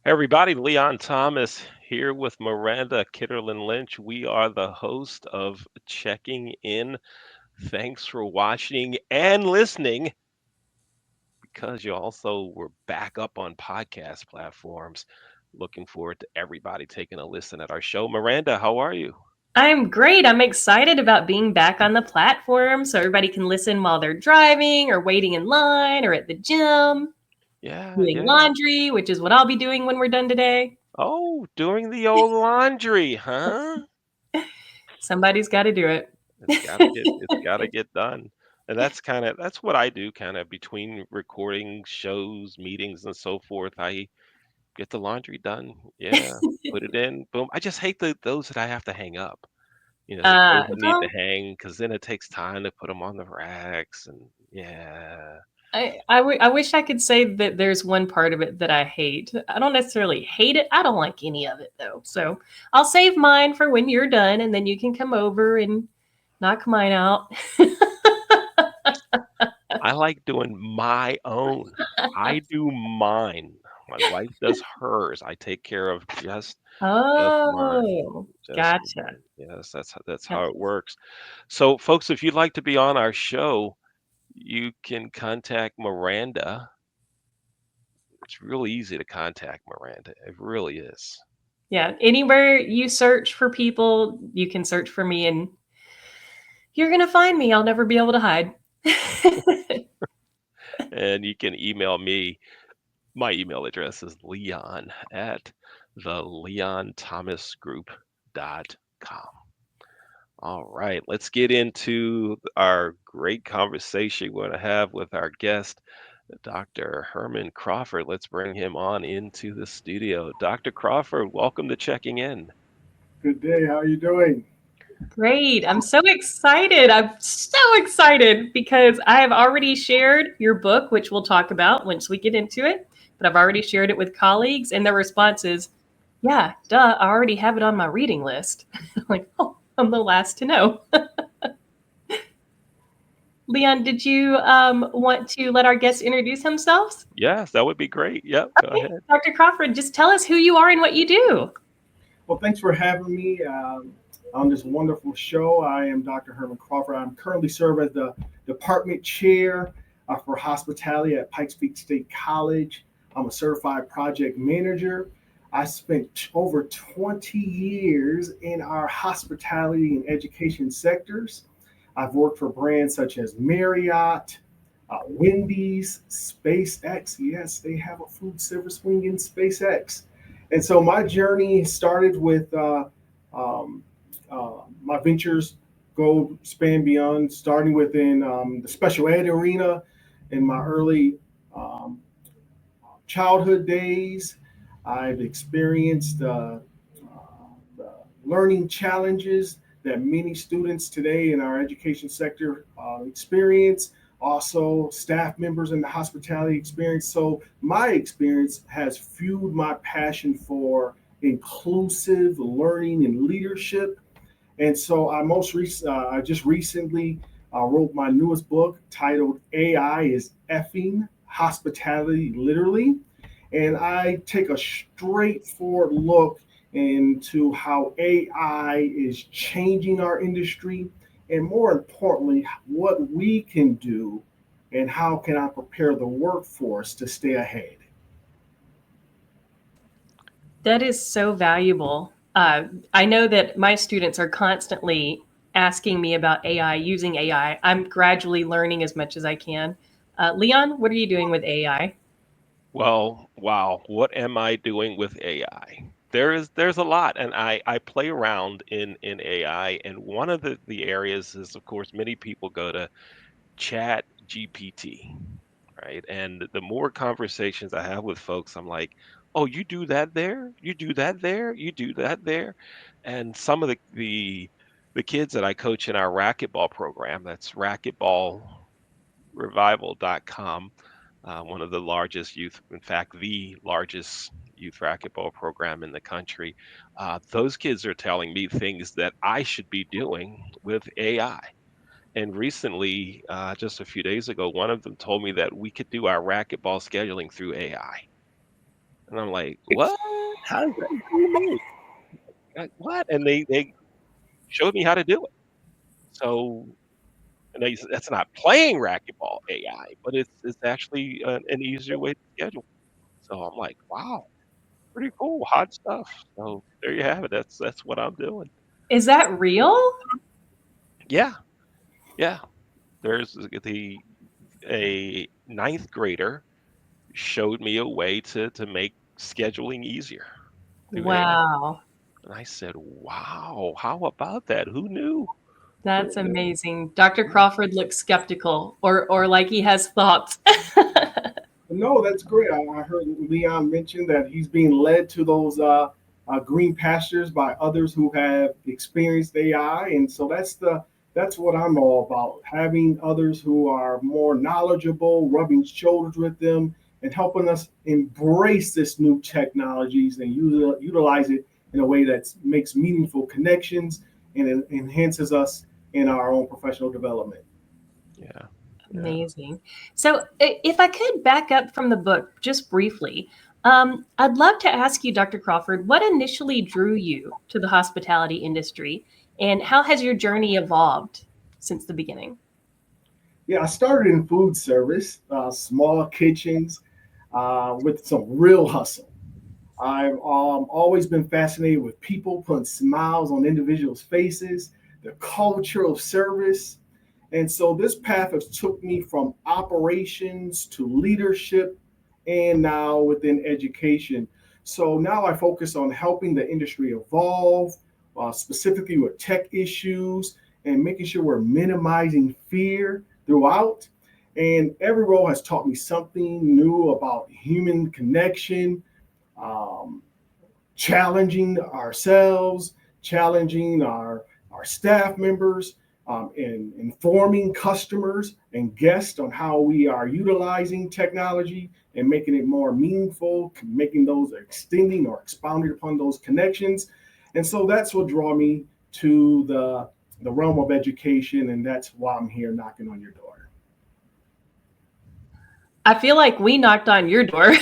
Everybody, Leon Thomas here with Miranda Kitterlin Lynch. We are the host of Checking In. Thanks for watching and listening because you also were back up on podcast platforms. Looking forward to everybody taking a listen at our show. Miranda, how are you? I'm great. I'm excited about being back on the platform so everybody can listen while they're driving or waiting in line or at the gym, Yeah, doing yeah. laundry, which is what I'll be doing when we're done today. Oh, doing the old laundry, huh? Somebody's got to do it. It's gotta get done. And that's what I do kind of between recording shows, meetings and so forth. I get the laundry done. Yeah. Put it in. Boom. I just hate those that I have to hang up. Those that need to Well, hang because then it takes time to put them on the racks and yeah. I wish I could say that there's one part of it that I hate. I don't necessarily hate it. I don't like any of it though. So I'll save mine for when you're done and then you can come over and knock mine out. I like doing my own. I do mine. My wife does hers. I take care of just mine. Oh, Just gotcha. mine. Yes, that's how it works. So, folks, if you'd like to be on our show, you can contact Miranda. It's really easy to contact Miranda. It really is. Yeah, anywhere you search for people, you can search for me and you're going to find me. I'll never be able to hide. And you can email me. My email address is leon at the leonthomasgroup.com. All right, let's get into our great conversation we're going to have with our guest, Dr. Herman Crawford. Let's bring him on into the studio. Dr. Crawford, welcome to Checking In. Good day. How are you doing? Great. I'm so excited. I'm so excited because I have already shared your book, which we'll talk about once we get into it. But I've already shared it with colleagues, and their response is, yeah, duh, I already have it on my reading list. I'm like, oh, I'm the last to know. Leon, did you want to let our guests introduce themselves? Yes, that would be great. Yep, go Okay, ahead. Dr. Crawford, just tell us who you are and what you do. Well, thanks for having me on this wonderful show. I am Dr. Herman Crawford. I'm currently serve as the department chair for hospitality at Pikes Peak State College. I'm a certified project manager. I spent over 20 years in our hospitality and education sectors. I've worked for brands such as Marriott, Wendy's, SpaceX. Yes, they have a food service wing in SpaceX. And so my journey started with um, my ventures go span beyond, starting within the special ed arena in my early um, childhood days. I've experienced the learning challenges that many students today in our education sector experience. Also, staff members in the hospitality experience. So, my experience has fueled my passion for inclusive learning and leadership. And so, I just recently wrote my newest book titled "AI is effing hospitality literally," and I take a straightforward look into how AI is changing our industry, and more importantly, what we can do and how can I prepare the workforce to stay ahead. That is so valuable. I know that my students are constantly asking me about AI, using AI. I'm gradually learning as much as I can. Leon, what are you doing with AI? Well, wow, what am I doing with AI? There's a lot, and I play around in AI, and one of the areas is, of course, many people go to Chat GPT, right? And the more conversations I have with folks, I'm like, "Oh, you do that there? You do that there? You do that there?" And some of the kids that I coach in our racquetball program, that's racquetballrevival.com, one of the largest youth, in fact, the largest youth racquetball program in the country. Those kids are telling me things that I should be doing with AI. And recently, just a few days ago, one of them told me that we could do our racquetball scheduling through AI. And I'm like, what? How does that do me? What? And they showed me how to do it. So, and that's not playing racquetball AI, but it's actually an easier way to schedule. So I'm like, wow, pretty cool, hot stuff. So there you have it. That's what I'm doing. Is that real? Yeah, yeah. There's the a ninth grader showed me a way to make scheduling easier through AI. Wow. And I said, wow, how about that? Who knew? That's Who knew? amazing. Dr. Yeah. Crawford looks skeptical or like he has thoughts. No, that's great. I heard Leon mention that he's being led to those green pastures by others who have experienced AI, and so that's what I'm all about. Having others who are more knowledgeable, rubbing shoulders with them, and helping us embrace this new technologies and utilize it in a way that makes meaningful connections and enhances us in our own professional development. Yeah, yeah. Amazing. So, if I could back up from the book just briefly, I'd love to ask you, Dr. Crawford, what initially drew you to the hospitality industry, and how has your journey evolved since the beginning? Yeah, I started in food service, small kitchens with some real hustle. I've always been fascinated with people putting smiles on individuals' faces, the culture of service. And so this path has took me from operations to leadership and now within education. So now I focus on helping the industry evolve, specifically with tech issues and making sure we're minimizing fear throughout. And every role has taught me something new about human connection, um, challenging ourselves, challenging our staff members, and informing customers and guests on how we are utilizing technology and making it more meaningful, making those extending or expounding upon those connections. And so that's what draw me to the realm of education, and that's why I'm here knocking on your door. I feel like we knocked on your door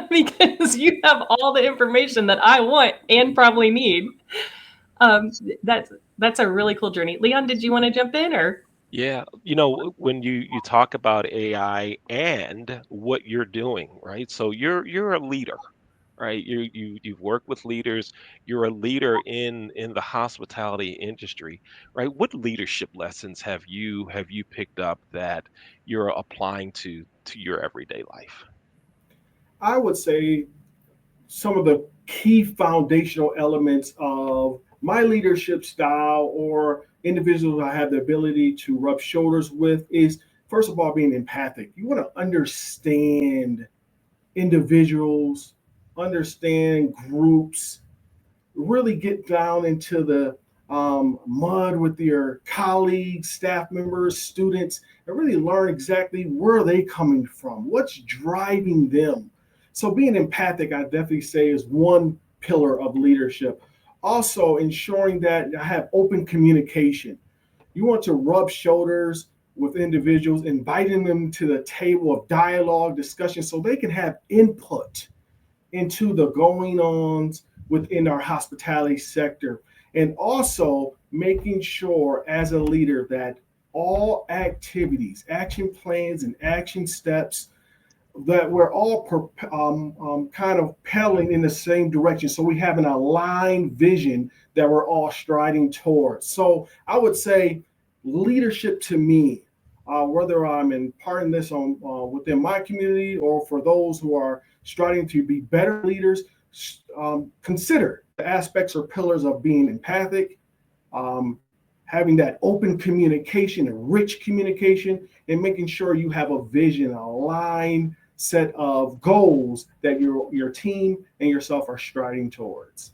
because you have all the information that I want and probably need. Um, that's a really cool journey. Leon, did you want to jump in or? Yeah, when you talk about AI and what you're doing, right? So you're a leader, right? You've worked with leaders. You're a leader in the hospitality industry, right? What leadership lessons have you picked up that you're applying to your everyday life? I would say some of the key foundational elements of my leadership style or individuals I have the ability to rub shoulders with is first of all being empathic. You want to understand individuals, understand groups, really get down into the mud with your colleagues, staff members, students, and really learn exactly where they coming from, what's driving them. So being empathic, I definitely say, is one pillar of leadership. Also, ensuring that I have open communication. You want to rub shoulders with individuals, inviting them to the table of dialogue, discussion, so they can have input into the going ons within our hospitality sector. And also making sure as a leader that all activities, action plans, and action steps that we're all kind of pedaling in the same direction. So we have an aligned vision that we're all striding towards. So I would say leadership to me, whether I'm imparting this on within my community or for those who are striving to be better leaders, consider the aspects or pillars of being empathic, um, having that open communication and rich communication, and making sure you have a vision, a line set of goals that your team and yourself are striding towards.